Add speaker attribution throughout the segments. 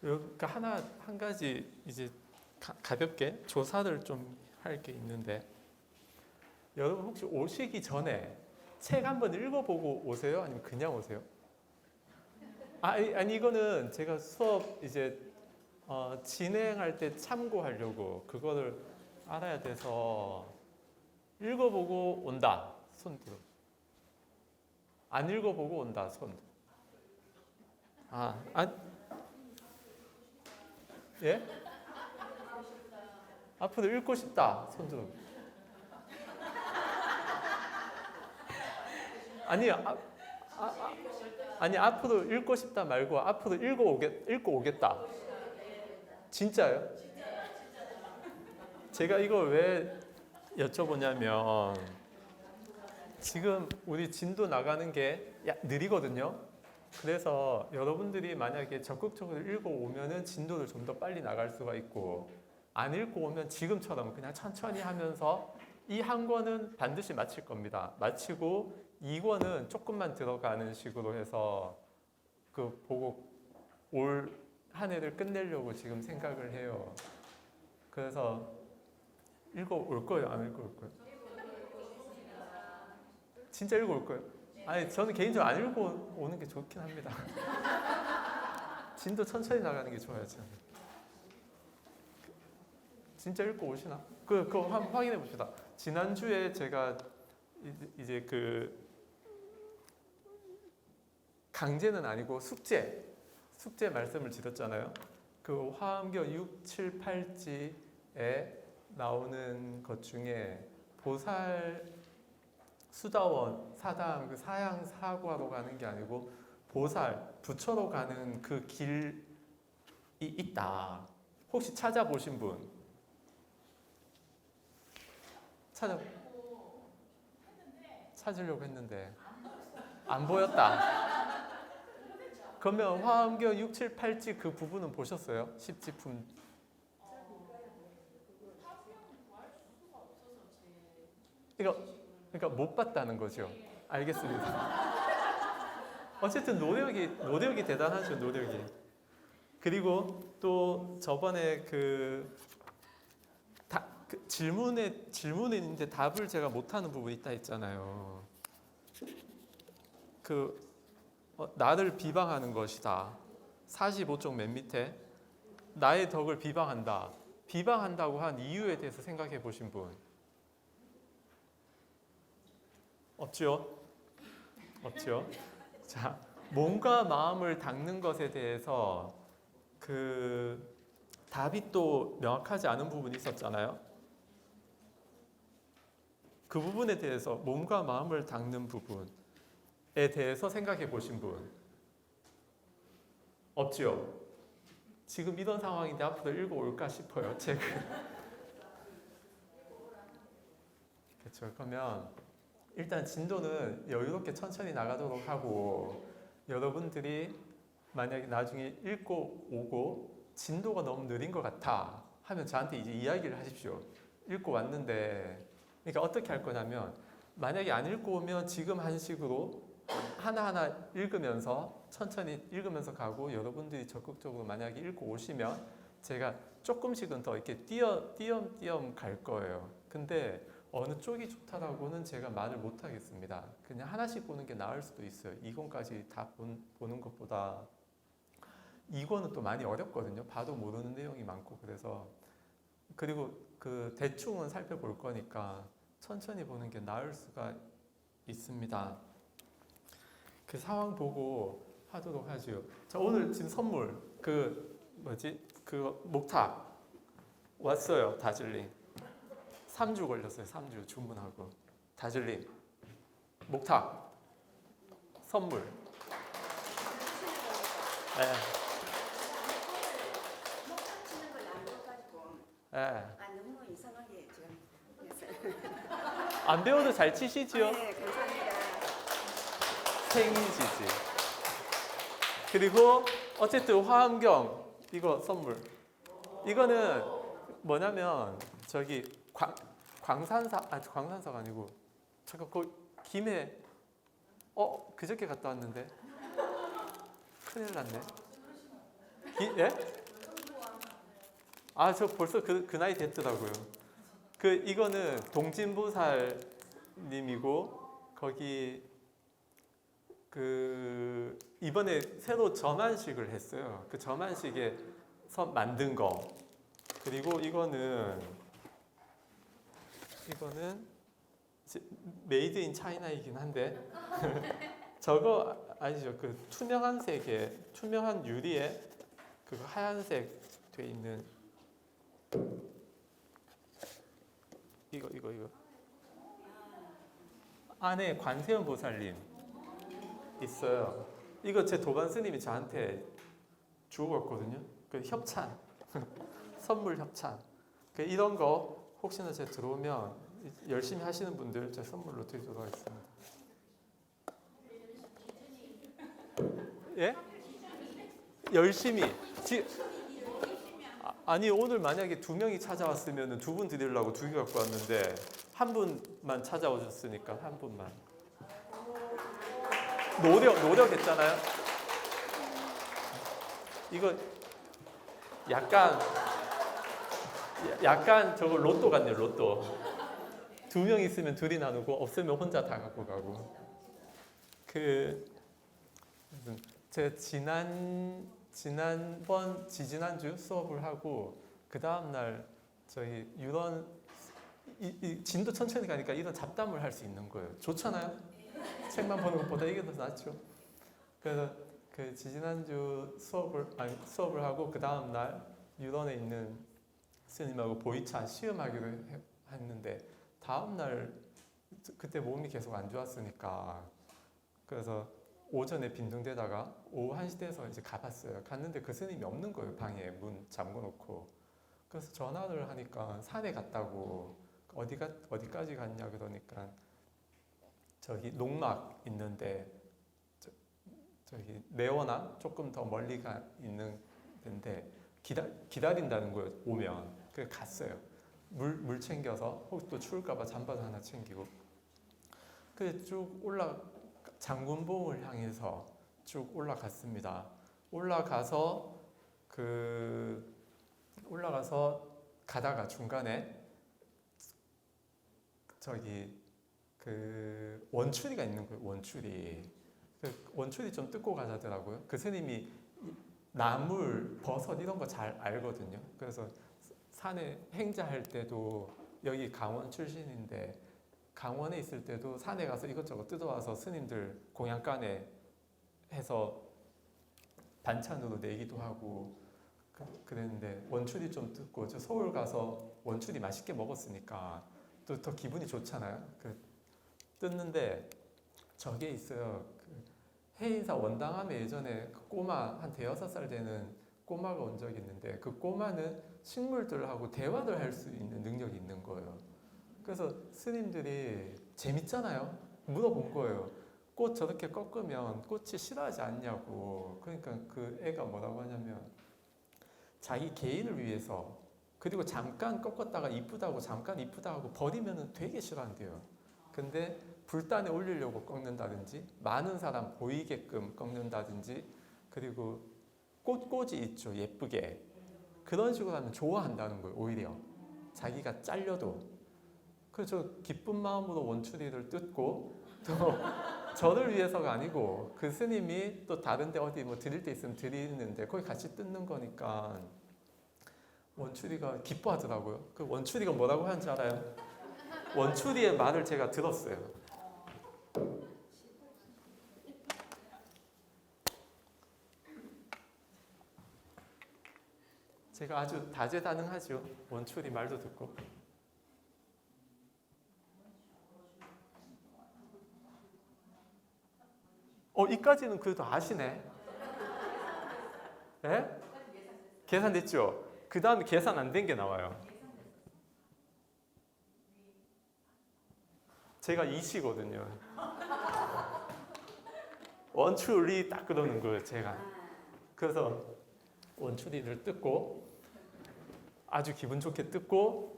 Speaker 1: 그러니까 한 가지 이제 가볍게 조사를 좀 할 게 있는데, 여러분 혹시 오시기 전에 책 한번 읽어보고 오세요? 아니면 그냥 오세요? 아니 이거는 제가 수업 이제 진행할 때 참고하려고 그거를 알아야 돼서. 읽어보고 온다 손 들어. 안 읽어보고 온다 손. 예? 앞으로 읽고 싶다 손 들어. 아니 앞으로 읽고 싶다 말고 앞으로 읽고 오겠다. 진짜요? 제가 이걸 왜 여쭤보냐면, 지금 우리 진도 나가는 게 느리거든요. 그래서 여러분들이 만약에 적극적으로 읽고 오면은 진도를 좀 더 빨리 나갈 수가 있고, 안 읽고 오면 지금처럼 그냥 천천히 하면서 이 한 권은 반드시 마칠 겁니다. 마치고 2권은 조금만 들어가는 식으로 해서 그 보고 올 한 해를 끝내려고 지금 생각을 해요. 그래서 읽어 올 거예요? 안 읽어 올 거예요? 진짜 읽어 올 거예요? 아니 저는 개인적으로 안 읽고 오는 게 좋긴 합니다. 진도 천천히 나가는 게 좋아요. 저는. 진짜 읽고 오시나? 그거 한번 확인해 봅시다. 지난주에 제가 이제 그 강제는 아니고 숙제 말씀을 드렸잖아요. 그 화엄경 6, 7, 8지에 나오는 것 중에 보살 수다원 사당 그 사양 사과로 가는 게 아니고 보살 부처로 가는 그 길이 있다. 혹시 찾아보신 분? 찾으려고 했는데 안 보였다. 그러면 화엄경 6, 7, 8지 그 부분은 보셨어요? 10지품. 그러니까 못 봤다는 거죠. 알겠습니다. 어쨌든 노력이 대단하죠. 노력이. 그리고 또 저번에 그 질문에 있는데 답을 제가 못하는 부분이 있다 했잖아요. 나를 비방하는 것이다. 45쪽 맨 밑에 나의 덕을 비방한다. 비방한다고 한 이유에 대해서 생각해 보신 분? 없죠? 자, 몸과 마음을 닦는 것에 대해서 그 답이 또 명확하지 않은 부분이 있었잖아요. 그 부분에 대해서 몸과 마음을 닦는 부분에 대해서 생각해 보신 분? 없죠? 지금 이런 상황인데 앞으로 읽어올까 싶어요, 책을. 그렇죠. 그러면 일단 진도는 여유롭게 천천히 나가도록 하고, 여러분들이 만약에 나중에 읽고 오고 진도가 너무 느린 것 같아 하면 저한테 이제 이야기를 하십시오. 읽고 왔는데, 그러니까 어떻게 할 거냐면, 만약에 안 읽고 오면 지금 한 식으로 하나하나 읽으면서 천천히 읽으면서 가고, 여러분들이 적극적으로 만약에 읽고 오시면 제가 조금씩은 더 이렇게 띄엄띄엄 갈 거예요. 근데 어느 쪽이 좋다라고는 제가 말을 못 하겠습니다. 그냥 하나씩 보는 게 나을 수도 있어요. 2권까지 다 보는 것보다 2권은 또 많이 어렵거든요. 봐도 모르는 내용이 많고. 그래서 그리고 그 대충은 살펴볼 거니까 천천히 보는 게 나을 수가 있습니다. 그 상황 보고 하도록 하죠. 자, 오늘 지금 선물 그 목탁 왔어요. 다즐림 3주 걸렸어요. 3주 주문하고. 다즐림 목탁 선물. 네.
Speaker 2: 목탁 치는 걸 안 배워가지고.
Speaker 1: 네.
Speaker 2: 너무 이상하게 지금.
Speaker 1: 안 배워도 잘 치시지요?
Speaker 2: 네, 감사합니다.
Speaker 1: 생지지. 그리고 어쨌든 화엄경 이거 선물. 이거는 뭐냐면 저기 광산사가 아니고 잠깐 그 김해 그저께 갔다 왔는데 큰일 났네. 예? 아, 저 벌써 그 나이 됐더라고요. 이거는 동진보살님이고 거기 이번에 새로 점안식을 했어요. 그 점안식에서 만든 거. 그리고 이거는 이제 메이드 인 차이나이긴 한데 저거 아니죠? 투명한 색에 투명한 유리에 하얀색 돼 있는 이거 안에 관세음 보살님 있어요. 이거 제 도반 스님이 저한테 주었거든요. 협찬 선물 협찬. 이런 거 혹시나 제 들어오면 열심히 하시는 분들 제 선물로 드리도록 하겠습니다. 예? 열심히. 아니 오늘 만약에 2명이 찾아왔으면 2분 드리려고 2개 갖고 왔는데 한 분만 찾아오셨으니까 한 분만. 노력했잖아요. 이거 약간 저거 로또 같네요. 로또. 2명 있으면 둘이 나누고 없으면 혼자 다 갖고 가고. 제가 지지난주 수업을 하고 그 다음 날 저희 이런 진도 천천히 가니까 이런 잡담을 할 수 있는 거예요. 좋잖아요. 책만 보는 것보다 이게 더 낫죠. 그래서 지지난주 수업을 하고 그 다음 날 유런에 있는 스님하고 보이차 시음하기로 했는데 다음 날 그때 몸이 계속 안 좋았으니까 그래서 오전에 빈둥대다가 오후 1시 돼서 이제 가봤어요. 갔는데 그 스님이 없는 거예요. 방에 문 잠궈놓고. 그래서 전화를 하니까 산에 갔다고. 어디까지 갔냐 그러니까 저기 농막 있는데 저기 내원암 조금 더 멀리 있는 데인데 기다린다는 거예요. 오면. 그래서 갔어요. 물 챙겨서 혹시 또 추울까봐 잠바도 하나 챙기고. 그래서 쭉 장군봉을 향해서 쭉 올라갔습니다. 올라가서 가다가 중간에 저기 원추리가 있는 거예요. 원추리 좀 뜯고 가자더라고요. 그 스님이 나물, 버섯 이런 거 잘 알거든요. 그래서 산에 행자할 때도 여기 강원 출신인데 강원에 있을 때도 산에 가서 이것저것 뜯어와서 스님들 공양간에 해서 반찬으로 내기도 하고 그랬는데 원추리 좀 뜯고 저 서울 가서 원추리 맛있게 먹었으니까 또 더 기분이 좋잖아요. 뜯는데 저게 있어요. 해인사 원당함에 예전에 꼬마 한 5-6살 되는 꼬마가 온 적이 있는데 그 꼬마는 식물들하고 대화를 할 수 있는 능력이 있는 거예요. 그래서 스님들이 재밌잖아요. 물어본 거예요. 꽃 저렇게 꺾으면 꽃이 싫어하지 않냐고. 그러니까 그 애가 뭐라고 하냐면 자기 개인을 위해서 그리고 잠깐 꺾었다가 이쁘다고 잠깐 이쁘다고 버리면 되게 싫어한대요. 근데 불단에 올리려고 꺾는다든지 많은 사람 보이게끔 꺾는다든지 그리고 꽃꽂이 있죠. 예쁘게. 그런 식으로 하면 좋아한다는 거예요. 오히려. 자기가 잘려도. 그래서 기쁜 마음으로 원추리를 뜯고 또 저를 위해서가 아니고 그 스님이 또 다른 데 어디 뭐 드릴 데 있으면 드리는데 거기 같이 뜯는 거니까 원추리가 기뻐하더라고요. 그 원추리가 뭐라고 하는지 알아요? 원추리의 말을 제가 들었어요. 제가 아주 다재다능하죠. 원추리 말도 듣고. 이까지는 그래도 아시네. 예? 계산됐죠? 그 다음에 계산 안 된 게 나와요. 제가 이시거든요. 원추리 딱 그러는 거예요, 제가. 그래서 원추리를 뜯고 아주 기분 좋게 뜯고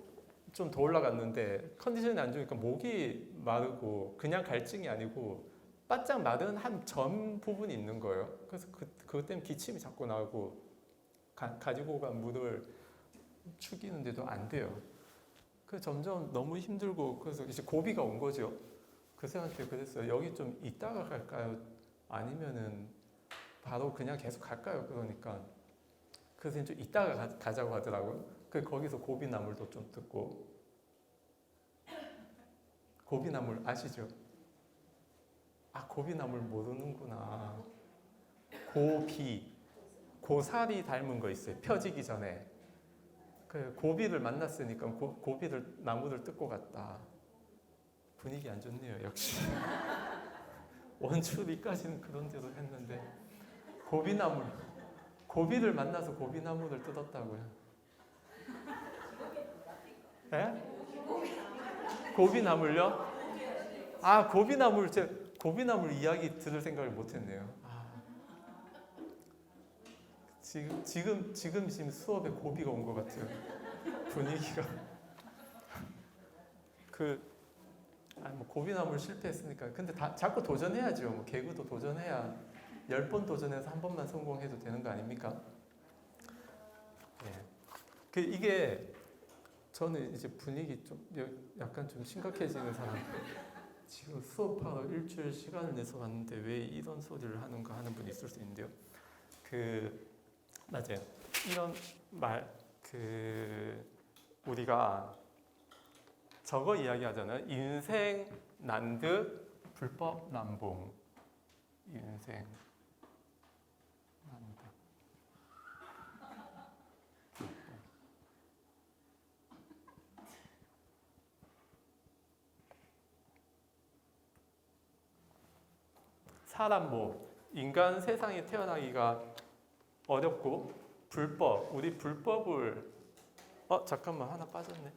Speaker 1: 좀 더 올라갔는데 컨디션이 안 좋으니까 목이 마르고 그냥 갈증이 아니고 바짝 마른 한 점 부분이 있는 거예요. 그래서 그것 때문에 기침이 자꾸 나오고 가지고 간 물을 죽이는데도 안 돼요. 그 점점 너무 힘들고 그래서 이제 고비가 온 거죠. 그 사람한테 그랬어요. 여기 좀 있다가 갈까요? 아니면은 바로 그냥 계속 갈까요? 그러니까 그래서 좀 있다가 가자고 하더라고요. 그 거기서 고비나물도 좀 뜯고. 고비나물 아시죠? 아, 고비나물 모르는구나. 고사리 닮은 거 있어요. 펴지기 전에. 그 고비를 만났으니까 고비를 나무를 뜯고 갔다. 분위기 안 좋네요, 역시. 원추리까지는 그런 대로 했는데 고비를 만나서 고비나무를 뜯었다고요. 예? 고비나물요? 아, 고비나물 이야기 들을 생각을 못했네요. 지금 수업에 고비가 온 것 같아요. 분위기가. 뭐 고비나물 실패했으니까. 근데 자꾸 도전해야죠. 뭐 개그도 도전해야 10번 도전해서 한 번만 성공해도 되는 거 아닙니까? 예. 이게 저는 이제 분위기 좀 약간 좀 심각해지는 사람. 지금 수업하러 일주일 시간을 내서 왔는데 왜 이런 소리를 하는가 하는 분이 있을 수 있는데요. 맞아요. 이런 말, 우리가 저거 이야기하잖아요. 인생 난득 불법 남봉. 인생 난득. 사람 인간 세상에 태어나기가 어렵고 우리 불법을 잠깐만 하나 빠졌네.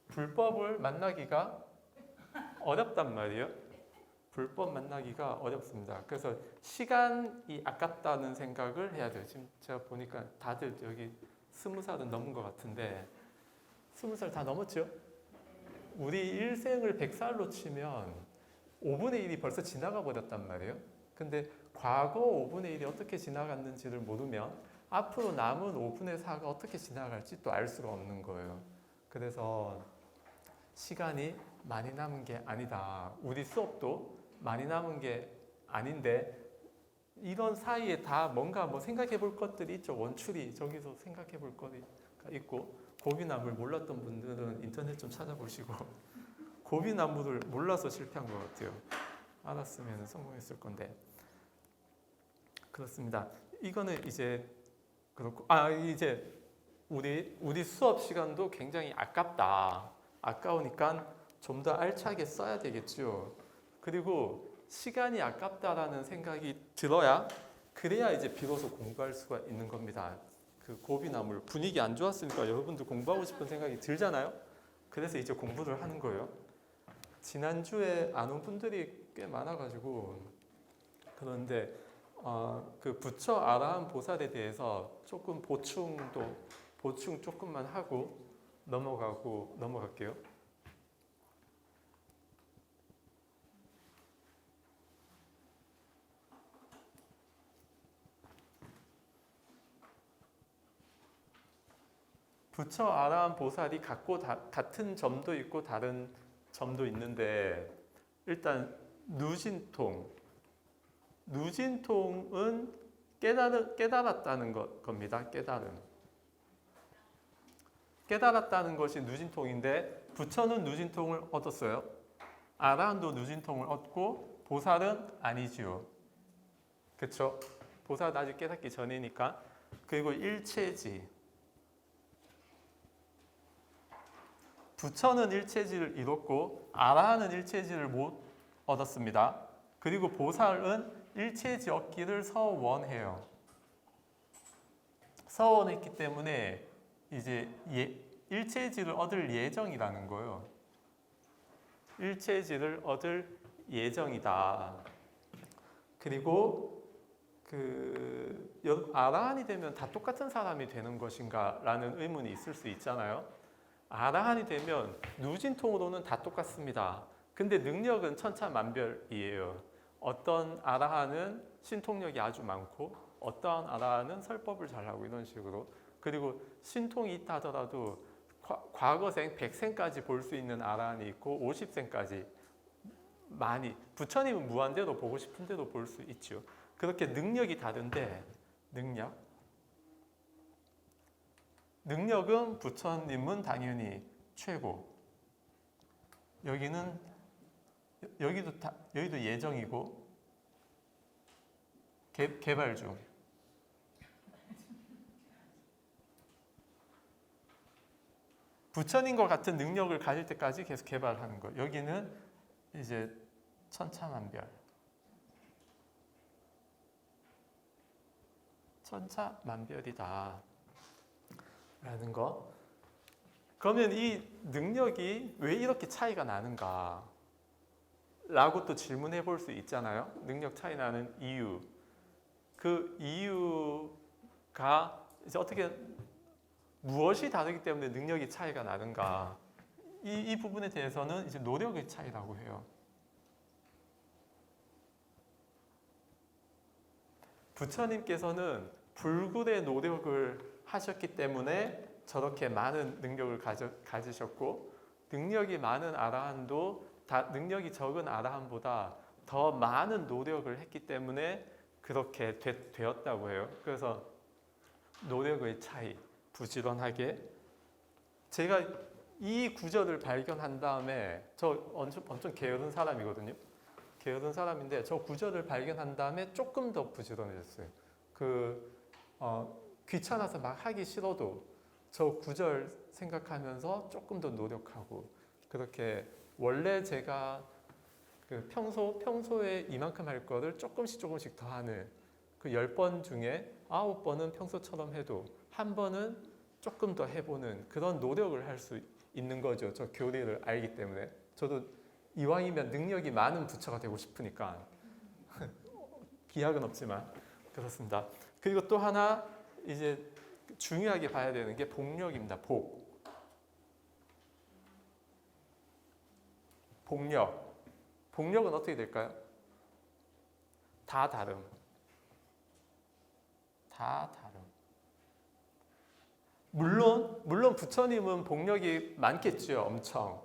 Speaker 1: 불법을 만나기가 어렵단 말이에요. 불법 만나기가 어렵습니다. 그래서 시간이 아깝다는 생각을 해야 돼요. 지금 제가 보니까 다들 여기 20살은 넘은 것 같은데 20살 다 넘었죠? 우리 일생을 100살로 치면 5분의 1이 벌써 지나가 버렸단 말이에요. 근데 과거 5분의 1이 어떻게 지나갔는지를 모르면 앞으로 남은 5분의 4가 어떻게 지나갈지 또 알 수가 없는 거예요. 그래서 시간이 많이 남은 게 아니다. 우리 수업도 많이 남은 게 아닌데 이런 사이에 다 뭔가 생각해 볼 것들이 있죠. 원추리 저기서 생각해 볼 것이 있고 고비나물 몰랐던 분들은 인터넷 좀 찾아보시고 고비나물을 몰라서 실패한 것 같아요. 알았으면 성공했을 건데. 그렇습니다. 이거는 이제 그렇고 이제 우리 수업 시간도 굉장히 아깝다. 아까우니까 좀 더 알차게 써야 되겠죠. 그리고 시간이 아깝다라는 생각이 들어야 그래야 이제 비로소 공부할 수가 있는 겁니다. 그 고비나물 분위기 안 좋았으니까 여러분들 공부하고 싶은 생각이 들잖아요. 그래서 이제 공부를 하는 거예요. 지난주에 안 온 분들이 꽤 많아가지고 그런데 그 부처 아라한 보살에 대해서 조금 보충 조금만 하고 넘어갈게요. 부처 아라한 보살이 같은 점도 있고 다른 점도 있는데 일단 누진통은 깨달았다는 겁니다. 깨달았다는 것이 누진통인데 부처는 누진통을 얻었어요. 아라한도 누진통을 얻고 보살은 아니지요. 그렇죠? 보살은 아직 깨닫기 전이니까. 그리고 일체지. 부처는 일체지를 이뤘고 아라한은 일체지를 못 얻었습니다. 그리고 보살은 일체지 얻기를 서원해요. 서원했기 때문에 이제 일체지를 얻을 예정이라는 거예요. 일체지를 얻을 예정이다. 그리고 아라한이 되면 다 똑같은 사람이 되는 것인가 라는 의문이 있을 수 있잖아요. 아라한이 되면 누진통으로는 다 똑같습니다. 근데 능력은 천차만별이에요. 어떤 아라한은 신통력이 아주 많고 어떠한 아라는 설법을 잘하고 이런 식으로. 그리고 신통이 있다 하더라도 과거생 100생까지 볼 수 있는 아라한이 있고 50생까지 많이, 부처님은 무한대로 보고 싶은 대로 볼 수 있죠. 그렇게 능력이 다른데 능력은 부처님은 당연히 최고. 여기도 예정이고 개발 중. 부처님과 같은 능력을 가질 때까지 계속 개발하는 거. 여기는 이제 천차만별. 천차만별이다 라는 거. 그러면 이 능력이 왜 이렇게 차이가 나는가 라고 또 질문해 볼 수 있잖아요. 능력 차이 나는 이유. 그 이유가 이제 어떻게, 무엇이 다르기 때문에 능력이 차이가 나는가. 이 부분에 대해서는 이제 노력의 차이라고 해요. 부처님께서는 불굴의 노력을 하셨기 때문에 저렇게 많은 능력을 가지셨고, 능력이 많은 아라한도 능력이 적은 아라한보다 더 많은 노력을 했기 때문에 그렇게 되었다고 해요. 그래서 노력의 차이, 부지런하게. 제가 이 구절을 발견한 다음에, 저 엄청 게으른 사람이거든요. 게으른 사람인데 저 구절을 발견한 다음에 조금 더 부지런해졌어요. 귀찮아서 막 하기 싫어도 저 구절 생각하면서 조금 더 노력하고, 그렇게 원래 제가 평소에 이만큼 할 거를 조금씩 더 하는, 그 10번 중에 9번은 평소처럼 해도 한 번은 조금 더 해보는 그런 노력을 할 수 있는 거죠. 저 교리를 알기 때문에. 저도 이왕이면 능력이 많은 부처가 되고 싶으니까. 기약은 없지만 그렇습니다. 그리고 또 하나 이제 중요하게 봐야 되는 게 복력입니다. 복력은 어떻게 될까요? 다 다름. 물론 부처님은 복력이 많겠죠. 엄청.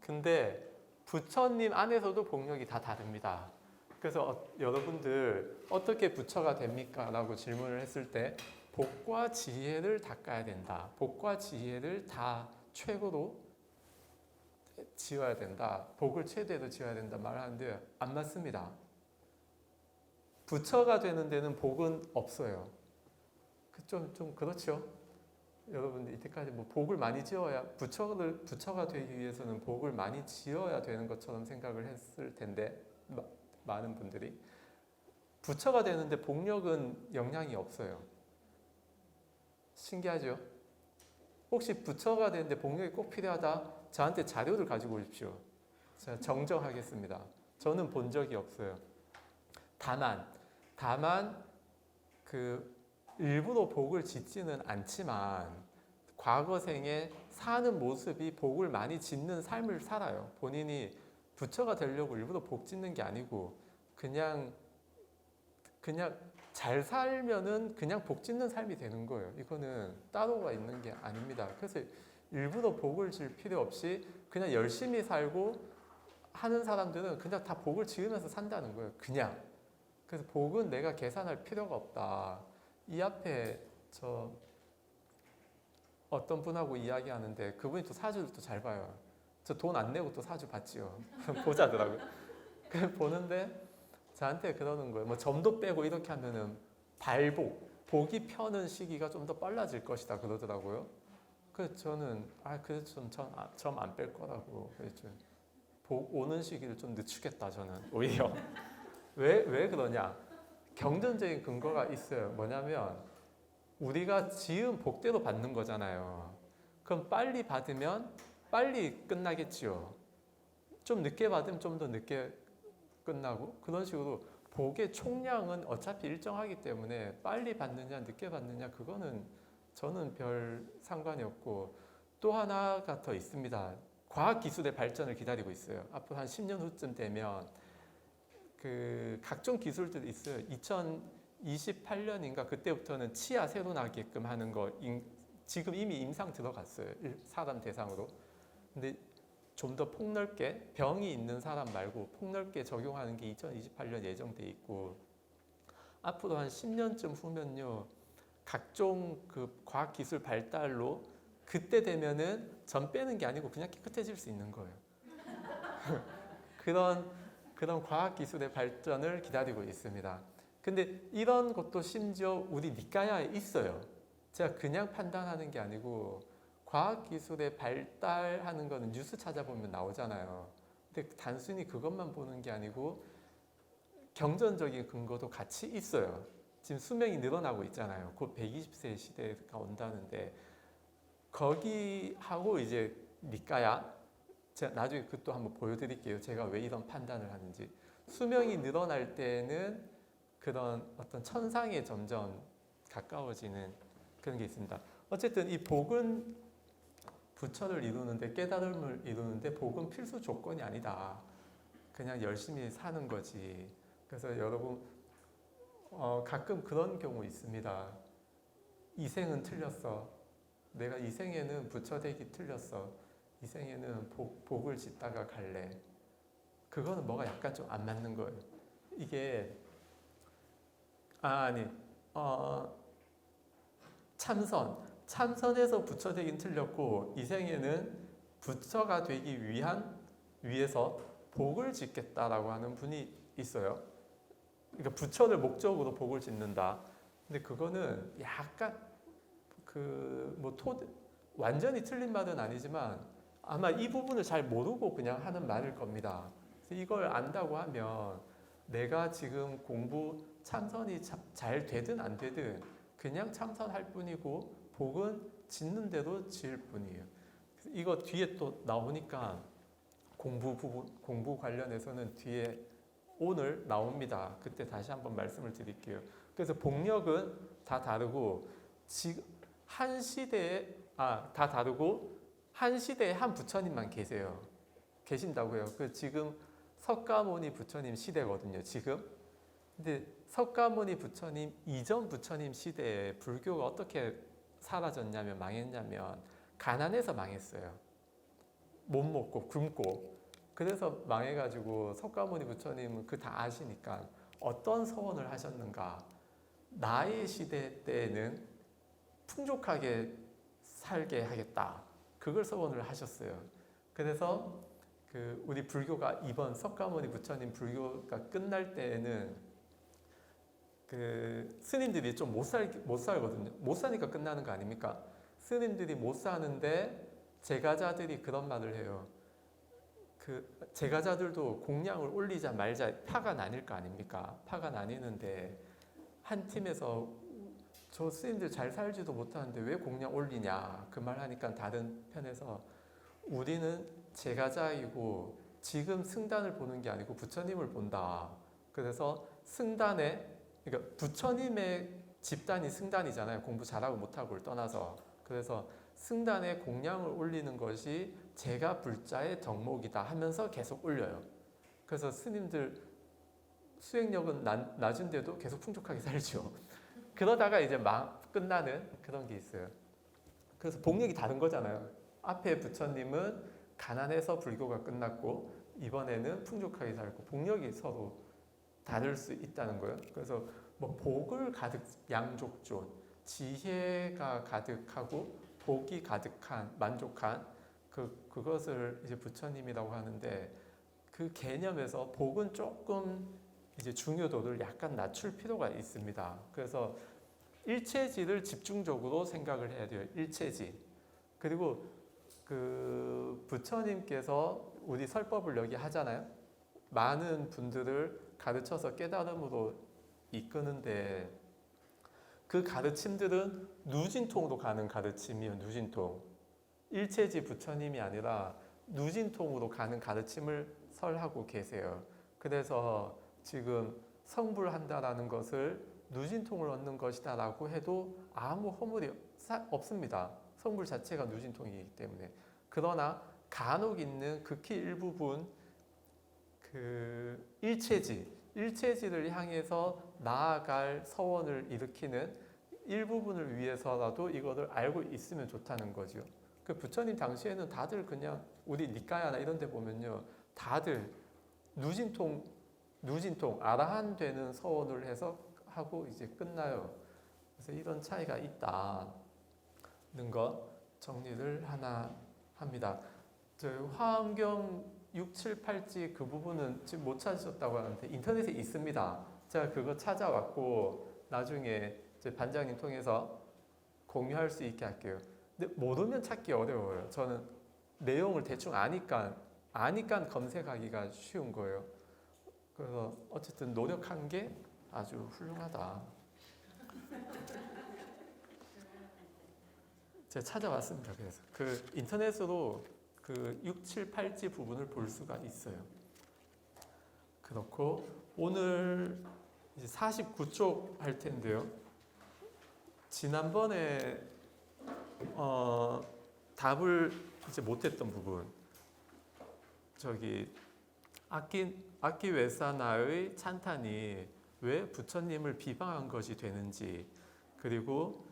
Speaker 1: 근데 부처님 안에서도 복력이 다 다릅니다. 그래서 여러분들 어떻게 부처가 됩니까? 라고 질문을 했을 때 복과 지혜를 닦아야 된다. 복과 지혜를 다 최고로 지어야 된다. 복을 최대로 지어야 된다 말하는데 안 맞습니다. 부처가 되는 데는 복은 없어요. 좀 그렇죠? 여러분 이때까지 뭐 복을 많이 지어야, 부처가 되기 위해서는 복을 많이 지어야 되는 것처럼 생각을 했을 텐데, 많은 분들이. 부처가 되는데 복력은 영향이 없어요. 신기하죠? 혹시 부처가 되는데 복력이 꼭 필요하다? 저한테 자료를 가지고 오십시오. 제가 정정하겠습니다. 저는 본 적이 없어요. 다만 일부러 복을 짓지는 않지만 과거생에 사는 모습이 복을 많이 짓는 삶을 살아요. 본인이 부처가 되려고 일부러 복 짓는 게 아니고 그냥 잘 살면은 그냥 복 짓는 삶이 되는 거예요. 이거는 따로가 있는 게 아닙니다. 그래서 일부러 복을 질 필요 없이 그냥 열심히 살고 하는 사람들은 그냥 다 복을 지으면서 산다는 거예요. 그냥. 그래서 복은 내가 계산할 필요가 없다. 이 앞에 저 어떤 분하고 이야기하는데 그분이 또 사주를 또 잘 봐요. 저 돈 안 내고 또 사주 봤지요. 보자더라고요. 보는데 저한테 그러는 거예요. 뭐 점도 빼고 이렇게 하면은 복이 펴는 시기가 좀 더 빨라질 것이다 그러더라고요. 그래서 저는 그래서 점 안 뺄 거라고 그랬죠. 복 오는 시기를 좀 늦추겠다 저는 오히려. 왜 그러냐? 경전적인 근거가 있어요. 뭐냐면 우리가 지은 복대로 받는 거잖아요. 그럼 빨리 받으면 빨리 끝나겠지요. 좀 늦게 받으면 좀 더 늦게 끝나고, 그런 식으로 복의 총량은 어차피 일정하기 때문에 빨리 받느냐 늦게 받느냐 그거는 저는 별 상관이 없고, 또 하나가 더 있습니다. 과학기술의 발전을 기다리고 있어요. 앞으로 한 10년 후쯤 되면 각종 기술들이 있어요. 28년인가 그때부터는 치아 새로 나게끔 하는 거 지금 이미 임상 들어갔어요. 사람 대상으로. 근데 좀 더 폭넓게 병이 있는 사람 말고 폭넓게 적용하는 게 2028년 예정돼 있고 앞으로 한 10년쯤 후면요. 각종 그 과학 기술 발달로 그때 되면은 전 빼는 게 아니고 그냥 깨끗해질 수 있는 거예요. 그런 과학 기술의 발전을 기다리고 있습니다. 근데 이런 것도 심지어 우리 니까야에 있어요. 제가 그냥 판단하는 게 아니고 과학 기술의 발달하는 거는 뉴스 찾아보면 나오잖아요. 근데 단순히 그것만 보는 게 아니고 경전적인 근거도 같이 있어요. 지금 수명이 늘어나고 있잖아요. 곧 120세 시대가 온다는데 거기하고 이제 니까야 제가 나중에 그것도 한번 보여드릴게요. 제가 왜 이런 판단을 하는지. 수명이 늘어날 때는 그런 어떤 천상에 점점 가까워지는 그런 게 있습니다. 어쨌든 이 복은 부처를 이루는데 깨달음을 이루는데 복은 필수 조건이 아니다. 그냥 열심히 사는 거지. 그래서 여러분 가끔 그런 경우 있습니다. 이 생은 틀렸어. 내가 이 생에는 부처 되기 틀렸어. 이 생에는 복을 짓다가 갈래. 그거는 뭐가 약간 좀 안 맞는 거예요. 이게 참선에서 부처 되긴 틀렸고 이 생에는 부처가 되기 위해서 복을 짓겠다라고 하는 분이 있어요. 그러니까 부처를 목적으로 복을 짓는다. 근데 그거는 약간 완전히 틀린 말은 아니지만 아마 이 부분을 잘 모르고 그냥 하는 말일 겁니다. 그래서 이걸 안다고 하면 내가 지금 공부 참선이 잘 되든 안 되든 그냥 참선할 뿐이고 복은 짓는 대로 지을 뿐이에요. 이거 뒤에 또 나오니까 공부 관련해서는 뒤에 오늘 나옵니다. 그때 다시 한번 말씀을 드릴게요. 그래서 복력은 다 다르고 지금 한 시대에 다 다르고 한 시대에 한 부처님만 계신다고요. 그 지금 석가모니 부처님 시대거든요. 지금. 근데 석가모니 부처님 이전 부처님 시대에 불교가 어떻게 사라졌냐면 망했냐면 가난해서 망했어요. 못 먹고 굶고. 그래서 망해가지고 석가모니 부처님은 그 다 아시니까 어떤 서원을 하셨는가. 나의 시대 때에는 풍족하게 살게 하겠다. 그걸 서원을 하셨어요. 그래서 우리 불교가 이번 석가모니 부처님 불교가 끝날 때에는 스님들이 좀 못 살거든요. 못 사니까 끝나는 거 아닙니까? 스님들이 못 사는데 제가자들이 그런 말을 해요. 제가자들도 공양을 올리자 말자 파가 나뉠 거 아닙니까? 파가 나뉘는데 한 팀에서 저 스님들 잘 살지도 못하는데 왜 공양 올리냐 그 말 하니까 다른 편에서 우리는 제가자이고 지금 승단을 보는 게 아니고 부처님을 본다. 그래서 승단에 그러니까 부처님의 집단이 승단이잖아요. 공부 잘하고 못하고를 떠나서. 그래서 승단에 공양을 올리는 것이 제가 불자의 덕목이다 하면서 계속 올려요. 그래서 스님들 수행력은 낮은데도 계속 풍족하게 살죠. 그러다가 이제 끝나는 그런 게 있어요. 그래서 복력이 다른 거잖아요. 앞에 부처님은 가난해서 불교가 끝났고 이번에는 풍족하게 살고 복력이 서로 다를 수 있다는 거예요. 그래서 뭐 복을 가득 양족존, 지혜가 가득하고 복이 가득한 만족한 그것을 이제 부처님이라고 하는데 그 개념에서 복은 조금 이제 중요도를 약간 낮출 필요가 있습니다. 그래서 일체지를 집중적으로 생각을 해야 돼요. 일체지. 그리고 부처님께서 우리 설법을 여기 하잖아요. 많은 분들을 가르쳐서 깨달음으로 이끄는데 그 가르침들은 누진통으로 가는 가르침이에요. 누진통. 일체지 부처님이 아니라 누진통으로 가는 가르침을 설하고 계세요. 그래서 지금 성불한다라는 것을 누진통을 얻는 것이다라고 해도 아무 허물이 없습니다. 성불 자체가 누진통이기 때문에. 그러나 간혹 있는 극히 일부분 일체지 일체지를 향해서 나아갈 서원을 일으키는 일부분을 위해서라도 이거를 알고 있으면 좋다는 거죠. 그 부처님 당시에는 다들 그냥 우리 니까야나 이런 데 보면요. 다들 누진통 아라한 되는 서원을 해서 하고 이제 끝나요. 그래서 이런 차이가 있다는 거 정리를 하나 합니다. 저 화엄경 6, 7, 8지 그 부분은 지금 못 찾으셨다고 하는데 인터넷에 있습니다. 제가 그거 찾아왔고 나중에 이제 반장님 통해서 공유할 수 있게 할게요. 근데 모르면 찾기 어려워요. 저는 내용을 대충 아니까 검색하기가 쉬운 거예요. 그래서 어쨌든 노력한 게 아주 훌륭하다. 제가 찾아왔습니다. 그래서 그 인터넷으로 그 6, 7, 8지 부분을 볼 수가 있어요. 그렇고 오늘 이제 49쪽 할 텐데요. 지난번에 답을 이제 못했던 부분, 저기 아키웨사나의 찬탄이 왜 부처님을 비방한 것이 되는지, 그리고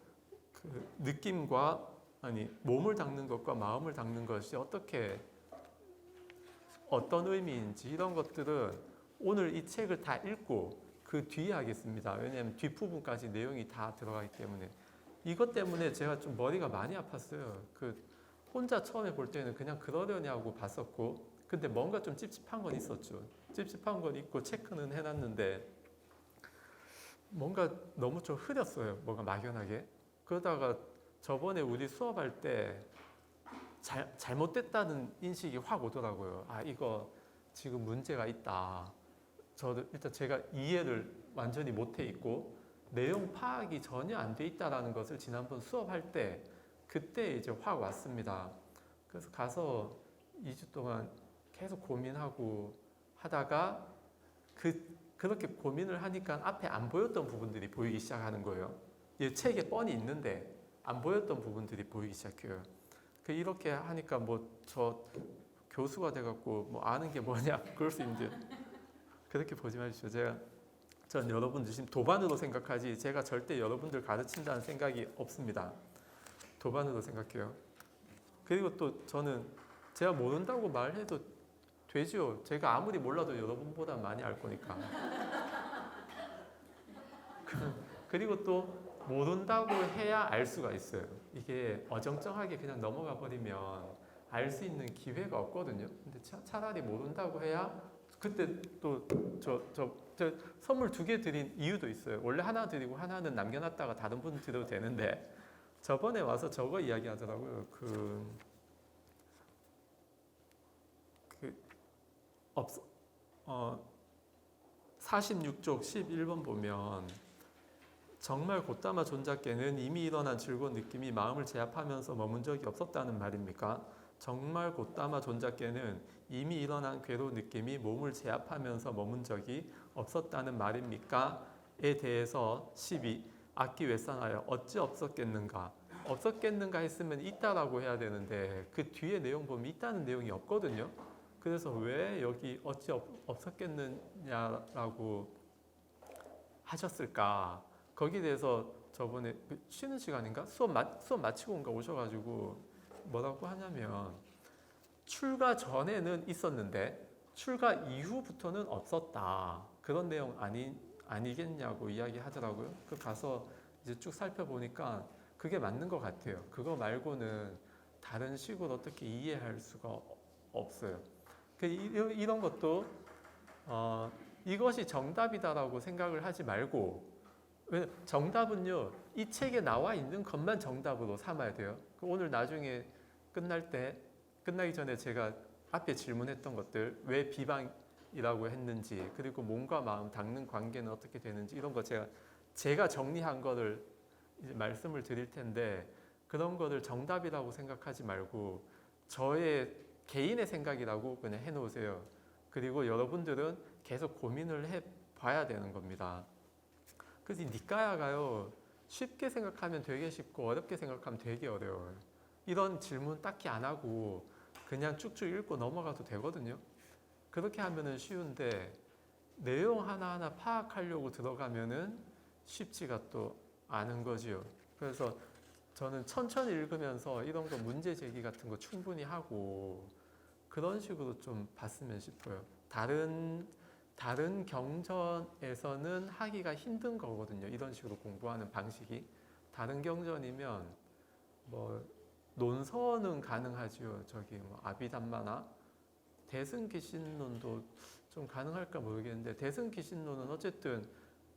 Speaker 1: 그 느낌과 몸을 닦는 것과 마음을 닦는 것이 어떤 의미인지 이런 것들은 오늘 이 책을 다 읽고 그 뒤에 하겠습니다. 왜냐하면 뒷부분까지 내용이 다 들어가기 때문에. 이것 때문에 제가 좀 머리가 많이 아팠어요. 그 혼자 처음에 볼 때는 그냥 그러려냐고 봤었고, 근데 뭔가 좀 찝찝한 건 있었죠. 찝찝한 건 있고 체크는 해놨는데 뭔가 너무 좀 흐렸어요. 뭔가 막연하게. 그러다가 저번에 우리 수업할 때 잘못됐다는 인식이 확 오더라고요. 아, 이거 지금 문제가 있다. 저도 일단 제가 이해를 완전히 못해 있고 내용 파악이 전혀 안 돼 있다라는 것을 지난번 수업할 때 그때 이제 확 왔습니다. 그래서 가서 2주 동안 계속 고민하고 하다가 그렇게 고민을 하니까 앞에 안 보였던 부분들이 보이기 시작하는 거예요. 이 책에 뻔히 있는데 안 보였던 부분들이 보이기 시작해요. 이렇게 하니까 뭐 저 교수가 돼갖고 뭐 아는 게 뭐냐 그럴 수 있는데 그렇게 보지 마십시오. 전 여러분들 지금 도반으로 생각하지 제가 절대 여러분들 가르친다는 생각이 없습니다. 도반으로 생각해요. 그리고 또 저는 제가 모른다고 말해도 되죠. 제가 아무리 몰라도 여러분보다 많이 알 거니까. 그리고 또 모른다고 해야 알 수가 있어요. 이게 어정쩡하게 그냥 넘어가 버리면 알 수 있는 기회가 없거든요. 근데 차라리 모른다고 해야 그때 또 저 선물 2개 드린 이유도 있어요. 원래 하나 드리고 하나는 남겨놨다가 다른 분 드려도 되는데 저번에 와서 저거 이야기하더라고요. 46쪽 11번 보면 정말 곧다마 존자께는 이미 일어난 즐거운 느낌이 마음을 제압하면서 머문 적이 없었다는 말입니까? 정말 곧다마 존자께는 이미 일어난 괴로운 느낌이 몸을 제압하면서 머문 적이 없었다는 말입니까? 에 대해서 12. 악기 왜 싸나요? 어찌 없었겠는가? 없었겠는가 했으면 있다라고 해야 되는데 그 뒤에 내용 보면 있다는 내용이 없거든요. 그래서 왜 여기 어찌 없었겠느냐라고 하셨을까? 거기에 대해서 저번에 쉬는 시간인가? 수업 마치고인가 오셔가지고 뭐라고 하냐면 출가 전에는 있었는데 출가 이후부터는 없었다. 그런 내용 아니겠냐고 이야기하더라고요. 가서 이제 쭉 살펴보니까 그게 맞는 것 같아요. 그거 말고는 다른 식으로 어떻게 이해할 수가 없어요. 이런 것도 이것이 정답이다라고 생각을 하지 말고, 정답은요 이 책에 나와 있는 것만 정답으로 삼아야 돼요. 오늘 나중에 끝나기 전에 제가 앞에 질문했던 것들, 왜 비방이라고 했는지, 그리고 몸과 마음 닦는 관계는 어떻게 되는지, 이런 거 제가 정리한 거를 이제 말씀을 드릴 텐데, 그런 거를 정답이라고 생각하지 말고 저의 개인의 생각이라고 그냥 해놓으세요. 그리고 여러분들은 계속 고민을 해봐야 되는 겁니다. 그래서 이 니까야가요, 쉽게 생각하면 되게 쉽고 어렵게 생각하면 되게 어려워요. 이런 질문 딱히 안 하고 그냥 쭉쭉 읽고 넘어가도 되거든요. 그렇게 하면은 쉬운데 내용 하나하나 파악하려고 들어가면은 쉽지가 또 않은 거지요. 그래서 저는 천천히 읽으면서 이런 거 문제 제기 같은 거 충분히 하고 그런 식으로 좀 봤으면 싶어요. 다른 경전에서는 하기가 힘든 거거든요. 이런 식으로 공부하는 방식이. 다른 경전이면 뭐 논서는 가능하지요. 저기 뭐 아비담마나 대승기신론도 좀 가능할까 모르겠는데 대승기신론은 어쨌든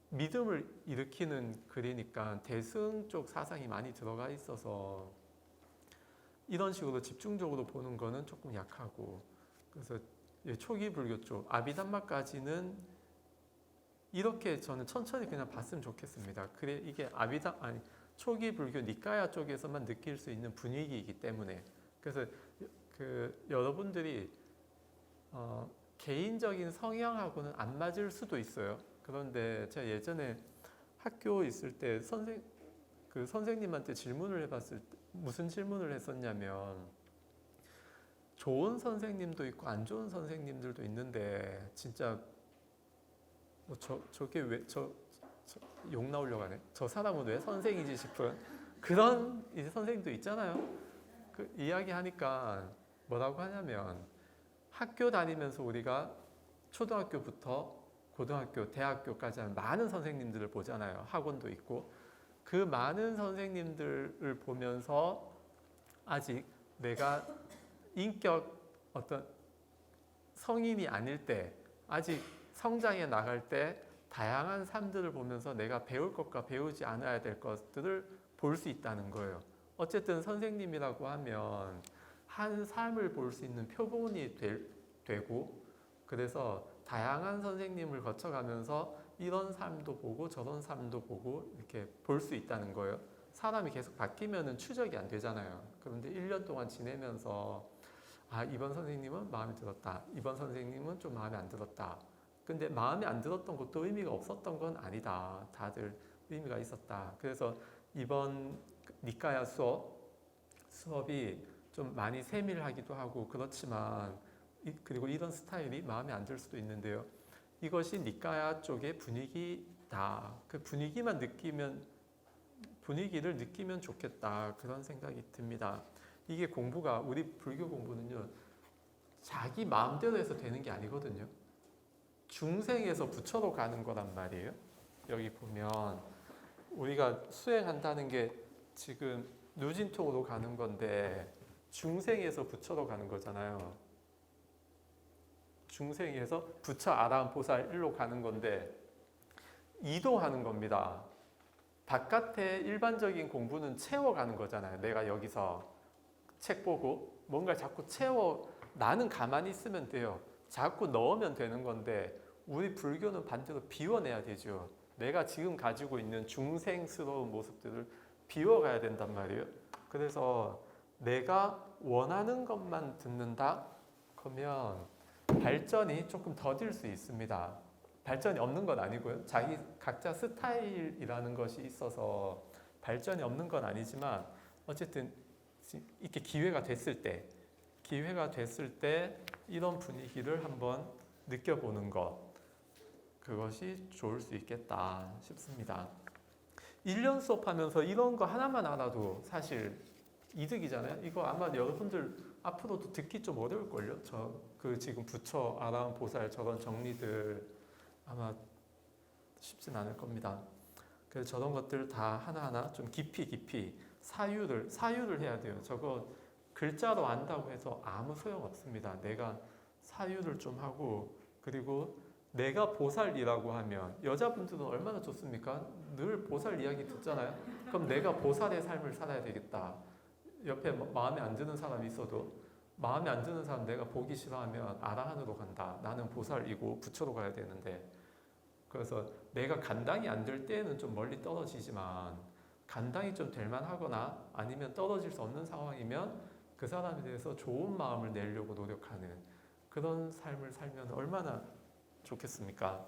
Speaker 1: 믿음을 일으키는 글이니까 대승 쪽 사상이 많이 들어가 있어서 이런 식으로 집중적으로 보는 거는 조금 약하고 그래서 초기 불교 쪽 아비담마까지는 이렇게 저는 천천히 그냥 봤으면 좋겠습니다. 그래 이게 초기 불교 니까야 쪽에서만 느낄 수 있는 분위기이기 때문에 그래서 여러분들이 개인적인 성향하고는 안 맞을 수도 있어요. 그런데 제가 예전에 학교 있을 때 선생님한테 질문을 해봤을 때 무슨 질문을 했었냐면 좋은 선생님도 있고 안 좋은 선생님들도 있는데 진짜 뭐 저게 왜 욕 나오려고 하네. 저 사람은 왜 선생이지 싶은 그런 이제 선생님도 있잖아요. 그 이야기 하니까 뭐라고 하냐면 학교 다니면서 우리가 초등학교부터 고등학교, 대학교까지 하는 많은 선생님들을 보잖아요. 학원도 있고 그 많은 선생님들을 보면서 아직 내가 인격 어떤 성인이 아닐 때 아직 성장해 나갈 때 다양한 삶들을 보면서 내가 배울 것과 배우지 않아야 될 것들을 볼 수 있다는 거예요. 어쨌든 선생님이라고 하면 한 삶을 볼 수 있는 표본이 되고 그래서 다양한 선생님을 거쳐가면서 이런 삶도 보고 저런 삶도 보고 이렇게 볼 수 있다는 거예요. 사람이 계속 바뀌면은 추적이 안 되잖아요. 그런데 1년 동안 지내면서 이번 선생님은 마음에 들었다. 이번 선생님은 좀 마음에 안 들었다. 근데 마음에 안 들었던 것도 의미가 없었던 건 아니다. 다들 의미가 있었다. 그래서 이번 니까야 수업이 좀 많이 세밀하기도 하고 그렇지만 그리고 이런 스타일이 마음에 안 들 수도 있는데요. 이것이 니까야 쪽의 분위기다. 그 분위기를 느끼면 좋겠다. 그런 생각이 듭니다. 이게 우리 불교 공부는요. 자기 마음대로 해서 되는 게 아니거든요. 중생에서 부처로 가는 거란 말이에요. 여기 보면 우리가 수행한다는 게 지금 누진통으로 가는 건데 중생에서 부처로 가는 거잖아요. 중생에서 부처 아라한 보살 일로 가는 건데 이동하는 겁니다. 바깥에 일반적인 공부는 채워가는 거잖아요. 내가 여기서 책 보고 뭔가 자꾸 나는 가만히 있으면 돼요. 자꾸 넣으면 되는 건데 우리 불교는 반대로 비워내야 되죠. 내가 지금 가지고 있는 중생스러운 모습들을 비워가야 된단 말이에요. 그래서 내가 원하는 것만 듣는다? 그러면 발전이 조금 더딜 수 있습니다. 발전이 없는 건 아니고요. 각자 스타일이라는 것이 있어서 발전이 없는 건 아니지만 어쨌든 이렇게 기회가 됐을 때 이런 분위기를 한번 느껴보는 것 그것이 좋을 수 있겠다 싶습니다. 1년 수업하면서 이런 거 하나만 알아도 사실 이득이잖아요. 이거 아마 여러분들 앞으로도 듣기 좀 어려울걸요. 지금 부처, 아라한 보살 저런 정리들 아마 쉽진 않을 겁니다. 그래서 저런 것들 다 하나하나 좀 깊이 사유를 해야 돼요. 저거 글자로 안다고 해서 아무 소용 없습니다. 내가 사유를 좀 하고 그리고 내가 보살이라고 하면 여자분들은 얼마나 좋습니까? 늘 보살 이야기 듣잖아요. 그럼 내가 보살의 삶을 살아야 되겠다. 옆에 마음에 안 드는 사람이 있어도 마음에 안 드는 사람 내가 보기 싫어하면 아라한으로 간다. 나는 보살이고 부처로 가야 되는데 그래서 내가 간당이 안 될 때는 좀 멀리 떨어지지만 간당이 좀 될 만하거나 아니면 떨어질 수 없는 상황이면 그 사람에 대해서 좋은 마음을 내려고 노력하는 그런 삶을 살면 얼마나 좋겠습니까?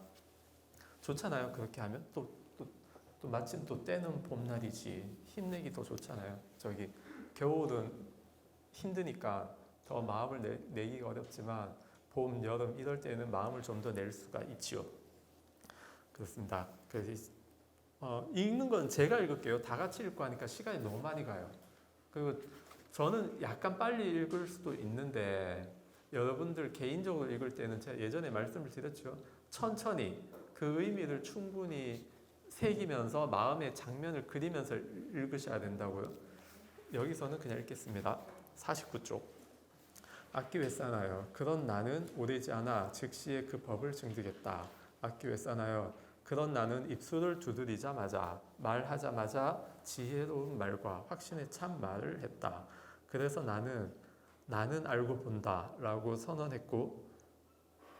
Speaker 1: 좋잖아요. 그렇게 하면 또 마침 또 때는 봄날이지 힘내기 더 좋잖아요. 겨울은 힘드니까 더 마음을 내기가 어렵지만 봄, 여름 이럴 때는 마음을 좀 더 낼 수가 있지요. 그렇습니다. 그래서 읽는 건 제가 읽을게요. 다 같이 읽고 하니까 시간이 너무 많이 가요. 그리고 저는 약간 빨리 읽을 수도 있는데 여러분들 개인적으로 읽을 때는 제가 예전에 말씀을 드렸죠. 천천히 그 의미를 충분히 새기면서 마음의 장면을 그리면서 읽으셔야 된다고요. 여기서는 그냥 읽겠습니다. 49쪽. 악기 왜 싸나요? 그런 나는 오래지 않아 즉시에 그 법을 증득했다. 악기 왜 싸나요? 그런 나는 입술을 두드리자마자 말하자마자 지혜로운 말과 확신에 찬 말을 했다. 그래서 나는 알고 본다 라고 선언했고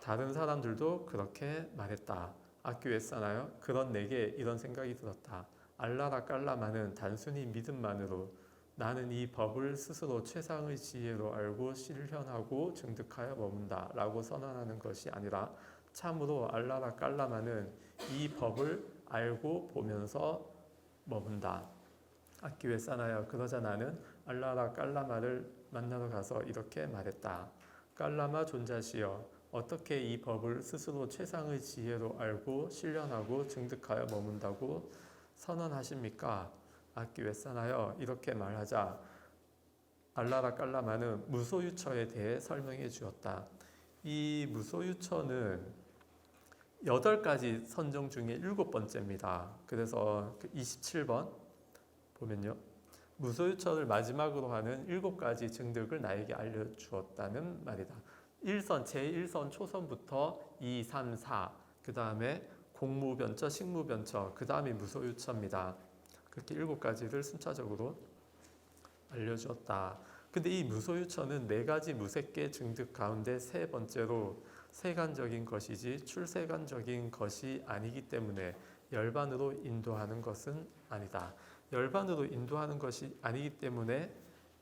Speaker 1: 다른 사람들도 그렇게 말했다. 악기 왜 싸나요? 그런 내게 이런 생각이 들었다. 알라라 깔라마는 단순히 믿음만으로 나는 이 법을 스스로 최상의 지혜로 알고 실현하고 증득하여 머문다 라고 선언하는 것이 아니라 참으로 알라라 깔라마는 이 법을 알고 보면서 머문다. 악기 왜 싸나요? 그러자 나는 알라라 깔라마를 만나러 가서 이렇게 말했다. 깔라마 존자시여, 어떻게 이 법을 스스로 최상의 지혜로 알고 실현하고 증득하여 머문다고 선언하십니까? 악기 왜 싸나요? 이렇게 말하자 알라라 깔라마는 무소유처에 대해 설명해 주었다. 이 무소유처는 8가지 선정 중에 7번째입니다. 그래서 27번 보면요. 무소유처를 마지막으로 하는 7가지 증득을 나에게 알려주었다는 말이다. 1선, 제1선 초선부터 2, 3, 4, 그 다음에 공무변처, 식무변처, 그 다음이 무소유처입니다. 그렇게 7가지를 순차적으로 알려주었다. 근데 이 무소유처는 4가지 무색계 증득 가운데 3번째로 세간적인 것이지 출세간적인 것이 아니기 때문에 열반으로 인도하는 것은 아니다. 열반으로 인도하는 것이 아니기 때문에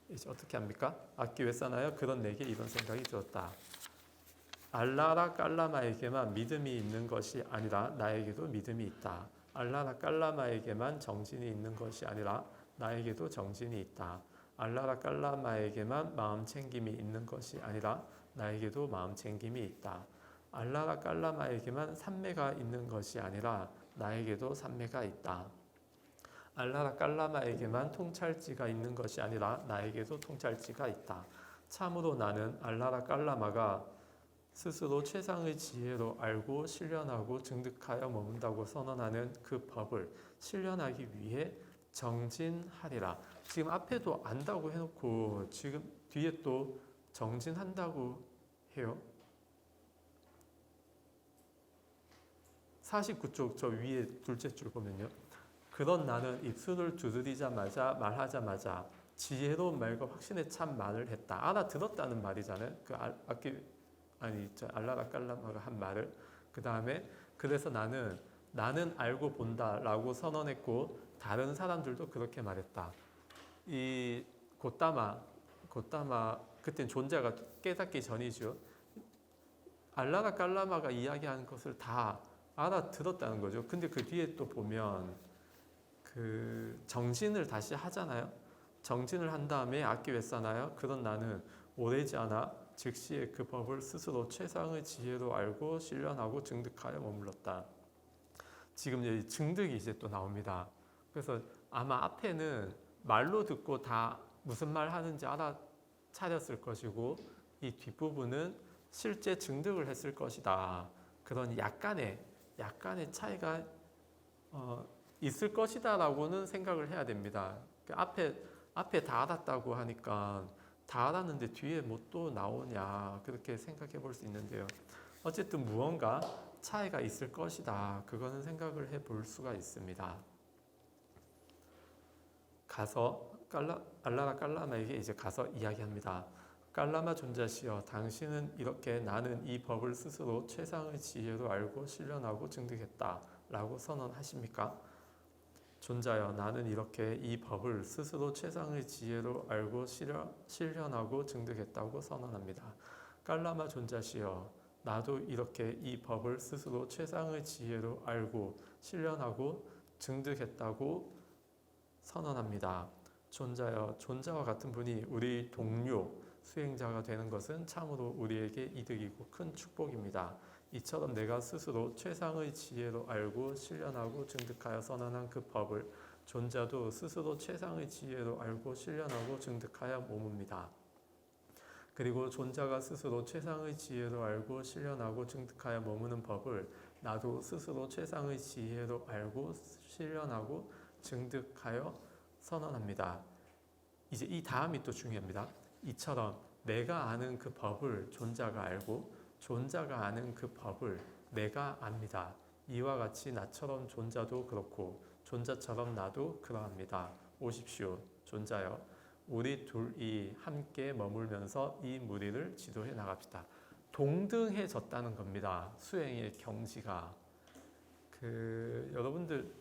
Speaker 1: 이제 어떻게 합니까? 악기 왜 싸나요? 그런 내게 이런 생각이 들었다. 알라라 깔라마에게만 믿음이 있는 것이 아니라 나에게도 믿음이 있다. 알라라 깔라마에게만 정진이 있는 것이 아니라 나에게도 정진이 있다. 알라라 깔라마에게만 마음 챙김이 있는 것이 아니라 나에게도 마음 챙김이 있다. 알라라 깔라마에게만 삼매가 있는 것이 아니라 나에게도 삼매가 있다. 알라라 깔라마에게만 통찰지가 있는 것이 아니라 나에게도 통찰지가 있다. 참으로 나는 알라라 깔라마가 스스로 최상의 지혜로 알고 실현하고 증득하여 머문다고 선언하는 그 법을 실현하기 위해 정진하리라. 지금 앞에도 안다고 해놓고 지금 뒤에 또 정진한다고 해요. 49쪽 저 위에 둘째 줄 보면요. 그런 나는 입술을 두드리자마자 말하자마자 지혜로운 말과 확신에 찬 말을 했다. 알아들었다는 말이잖아요. 그 알라라 깔라마가 한 말을. 그 다음에 그래서 나는 알고 본다라고 선언했고 다른 사람들도 그렇게 말했다. 이 고따마 그땐 존재가 깨닫기 전이죠. 알라라 깔라마가 이야기하는 것을 다 알아들었다는 거죠. 근데 그 뒤에 또 보면 그 정진을 다시 하잖아요. 정진을 한 다음에 악기 왜 싸나요? 그런 나는 오래지 않아 즉시에 그 법을 스스로 최상의 지혜로 알고 실현하고 증득하여 머물렀다. 지금 이제 증득이 이제 또 나옵니다. 그래서 아마 앞에는 말로 듣고 다 무슨 말 하는지 알아차렸을 것이고 이 뒷부분은 실제 증득을 했을 것이다. 그런 약간의 차이가 있을 것이다라고는 생각을 해야 됩니다. 앞에 다 알았다고 하니까 다 알았는데 뒤에 뭐 또 나오냐 그렇게 생각해 볼 수 있는데요. 어쨌든 무언가 차이가 있을 것이다. 그거는 생각을 해 볼 수가 있습니다. 가서 알라라 깔라마에게 이제 가서 이야기합니다. 깔라마 존자시여, 당신은 이렇게 나는 이 법을 스스로 최상의 지혜로 알고 실현하고 증득했다 라고 선언하십니까? 존자여, 나는 이렇게 이 법을 스스로 최상의 지혜로 알고 실현하고 증득했다고 선언합니다. 깔라마 존자시여, 나도 이렇게 이 법을 스스로 최상의 지혜로 알고 실현하고 증득했다고 선언합니다. 존자여, 존자와 같은 분이 우리 동료, 수행자가 되는 것은 참으로 우리에게 이득이고 큰 축복입니다. 이처럼 내가 스스로 최상의 지혜로 알고 실련하고 증득하여 선언한 그 법을 존자도 스스로 최상의 지혜로 알고 실련하고 증득하여 머뭅니다. 그리고 존자가 스스로 최상의 지혜로 알고 실련하고 증득하여 머무는 법을 나도 스스로 최상의 지혜로 알고 실련하고 증득하여 선언합니다. 이제 이 다음이 또 중요합니다. 이처럼 내가 아는 그 법을 존자가 알고 존자가 아는 그 법을 내가 압니다. 이와 같이 나처럼 존자도 그렇고 존자처럼 나도 그러합니다. 오십시오. 존자여, 우리 둘이 함께 머물면서 이 무리를 지도해 나갑시다. 동등해졌다는 겁니다. 수행의 경지가. 여러분들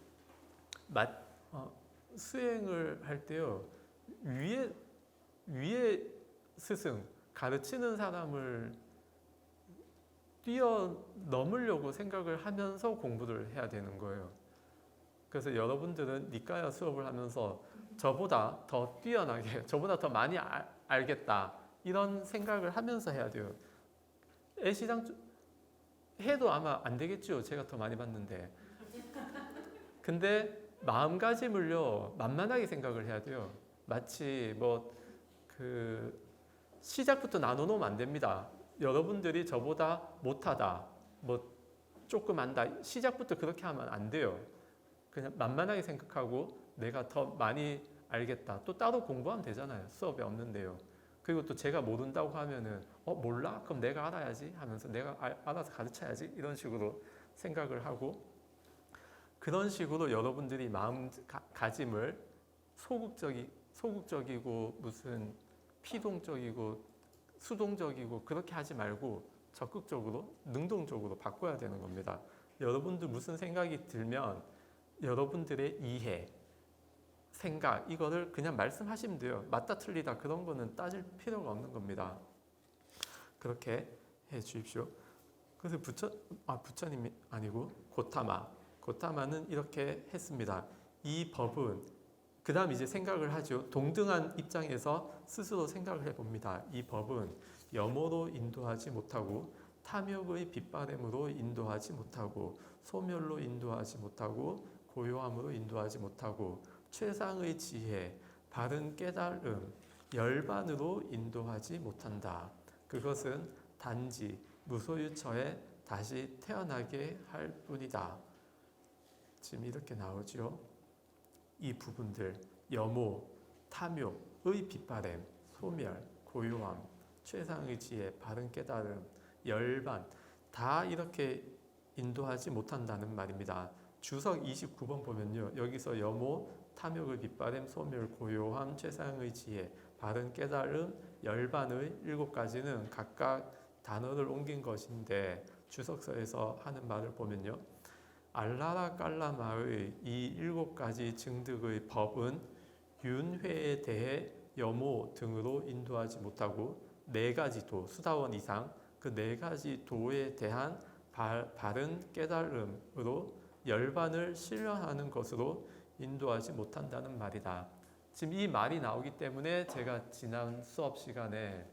Speaker 1: 수행을 할 때요, 위에 스승 가르치는 사람을 뛰어넘으려고 생각을 하면서 공부를 해야 되는 거예요. 그래서 여러분들은 니까야 수업을 하면서 저보다 더 뛰어나게, 저보다 더 많이 알겠다 이런 생각을 하면서 해야 돼요. 애시당 해도 아마 안 되겠죠. 제가 더 많이 봤는데. 근데 마음가짐을요 만만하게 생각을 해야 돼요. 마치 시작부터 나눠놓으면 안 됩니다. 여러분들이 저보다 못하다, 조금 안다, 시작부터 그렇게 하면 안 돼요. 그냥 만만하게 생각하고 내가 더 많이 알겠다. 또 따로 공부하면 되잖아요. 수업에 없는데요. 그리고 또 제가 모른다고 하면은 몰라? 그럼 내가 알아야지 하면서 내가 알아서 가르쳐야지 이런 식으로 생각을 하고, 그런 식으로 여러분들이 마음가짐을 소극적이고 무슨 피동적이고 수동적이고 그렇게 하지 말고 적극적으로 능동적으로 바꿔야 되는 겁니다. 여러분들 무슨 생각이 들면 여러분들의 이해, 생각 이거를 그냥 말씀하시면 돼요. 맞다 틀리다 그런 거는 따질 필요가 없는 겁니다. 그렇게 해 주십시오. 그래서 부처님이 아니고 고타마는 이렇게 했습니다. 이 법은, 그 다음 이제 생각을 하죠. 동등한 입장에서 스스로 생각을 해봅니다. 이 법은 염호로 인도하지 못하고 탐욕의 빗바램으로 인도하지 못하고 소멸로 인도하지 못하고 고요함으로 인도하지 못하고 최상의 지혜, 바른 깨달음, 열반으로 인도하지 못한다. 그것은 단지 무소유처에 다시 태어나게 할 뿐이다. 지금 이렇게 나오죠. 이 부분들, 염호, 탐욕의 빗바램, 소멸, 고요함, 최상의 지혜, 바른 깨달음, 열반 다 이렇게 인도하지 못한다는 말입니다. 주석 29번 보면요. 여기서 염호, 탐욕의 빗바램, 소멸, 고요함, 최상의 지혜, 바른 깨달음, 열반의 7가지는 각각 단어를 옮긴 것인데 주석서에서 하는 말을 보면요. 알라라 깔라마의 이 7가지 증득의 법은 윤회에 대해 염호 등으로 인도하지 못하고 4가지 도, 수다원 이상 그 4가지 도에 대한 바른 깨달음으로 열반을 실현하는 것으로 인도하지 못한다는 말이다. 지금 이 말이 나오기 때문에 제가 지난 수업 시간에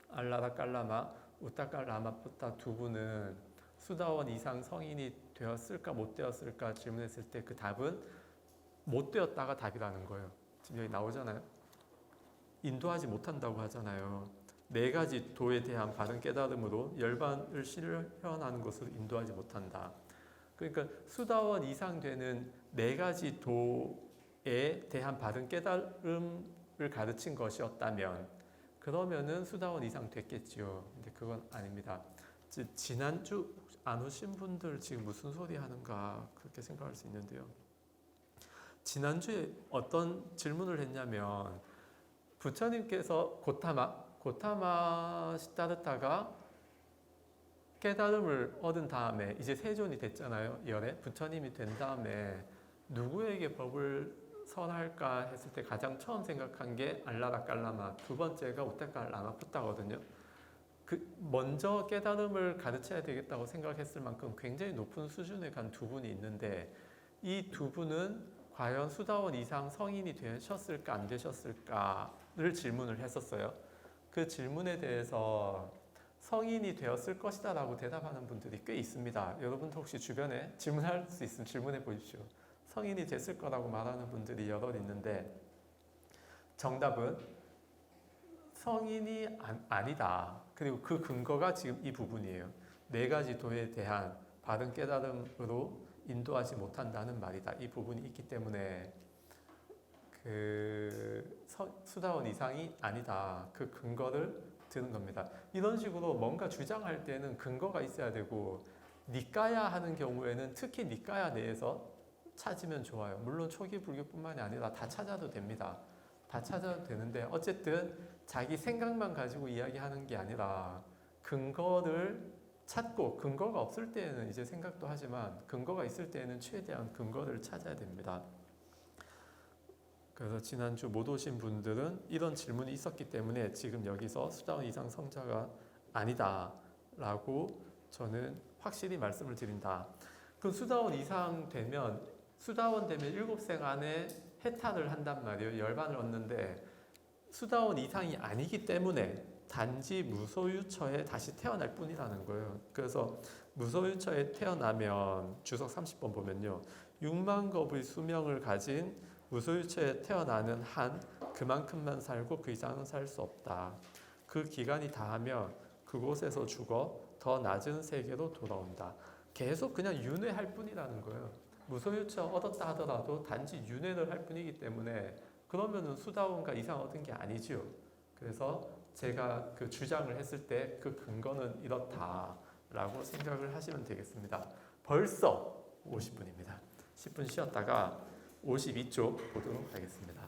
Speaker 1: 알라라 깔라마, 우타깔라마푸타 두 분은 수다원 이상 성인이 되었을까 못 되었을까 질문했을 때 그 답은 못 되었다가 답이라는 거예요. 지금 여기 나오잖아요. 인도하지 못한다고 하잖아요. 4가지 도에 대한 바른 깨달음으로 열반을 실현하는 것으로 인도하지 못한다. 그러니까 수다원 이상 되는 4가지 도에 대한 바른 깨달음을 가르친 것이었다면 그러면은 수다원 이상 됐겠지요. 근데 그건 아닙니다. 지난주 안 오신 분들 지금 무슨 소리 하는가 그렇게 생각할 수 있는데요. 지난주에 어떤 질문을 했냐면 부처님께서 고타마 시타르타가 깨달음을 얻은 다음에 이제 세존이 됐잖아요. 열에 부처님이 된 다음에 누구에게 법을 설할까 했을 때 가장 처음 생각한 게 알라라 깔라마, 두 번째가 우타칼 라마푸타거든요. 먼저 깨달음을 가르쳐야 되겠다고 생각했을 만큼 굉장히 높은 수준에 간 두 분이 있는데 이 두 분은 과연 수다원 이상 성인이 되셨을까 안 되셨을까를 질문을 했었어요. 그 질문에 대해서 성인이 되었을 것이다 라고 대답하는 분들이 꽤 있습니다. 여러분도 혹시 주변에 질문할 수 있으면 질문해 보십시오. 성인이 됐을 거라고 말하는 분들이 여럿 있는데 정답은 성인이 아니다. 그리고 그 근거가 지금 이 부분이에요. 네 가지 도에 대한 바른 깨달음으로 인도하지 못한다는 말이다. 이 부분이 있기 때문에 수다원 이상이 아니다. 그 근거를 드는 겁니다. 이런 식으로 뭔가 주장할 때는 근거가 있어야 되고 니까야 하는 경우에는 특히 니까야 내에서 찾으면 좋아요. 물론 초기 불교뿐만이 아니라 다 찾아도 됩니다. 다 찾아도 되는데 어쨌든 자기 생각만 가지고 이야기하는 게 아니라 근거를 찾고 근거가 없을 때에는 이제 생각도 하지만 근거가 있을 때에는 최대한 근거를 찾아야 됩니다. 그래서 지난주 못 오신 분들은 이런 질문이 있었기 때문에 지금 여기서 수다원 이상 성자가 아니다라고 저는 확실히 말씀을 드린다. 그 수다원 이상 되면 수다원 되면 7생 안에 해탈을 한단 말이에요. 열반을 얻는데 수다원 이상이 아니기 때문에 단지 무소유처에 다시 태어날 뿐이라는 거예요. 그래서 무소유처에 태어나면 주석 30번 보면요. 6만 겁의 수명을 가진 무소유처에 태어나는 한 그만큼만 살고 그 이상은 살 수 없다. 그 기간이 다하면 그곳에서 죽어 더 낮은 세계로 돌아온다. 계속 그냥 윤회할 뿐이라는 거예요. 무소유처 얻었다 하더라도 단지 윤회를 할 뿐이기 때문에 그러면은 수다원과 이상 얻은 게 아니죠. 그래서 제가 그 주장을 했을 때 그 근거는 이렇다라고 생각을 하시면 되겠습니다. 벌써 50분입니다. 10분 쉬었다가 52쪽 보도록 하겠습니다.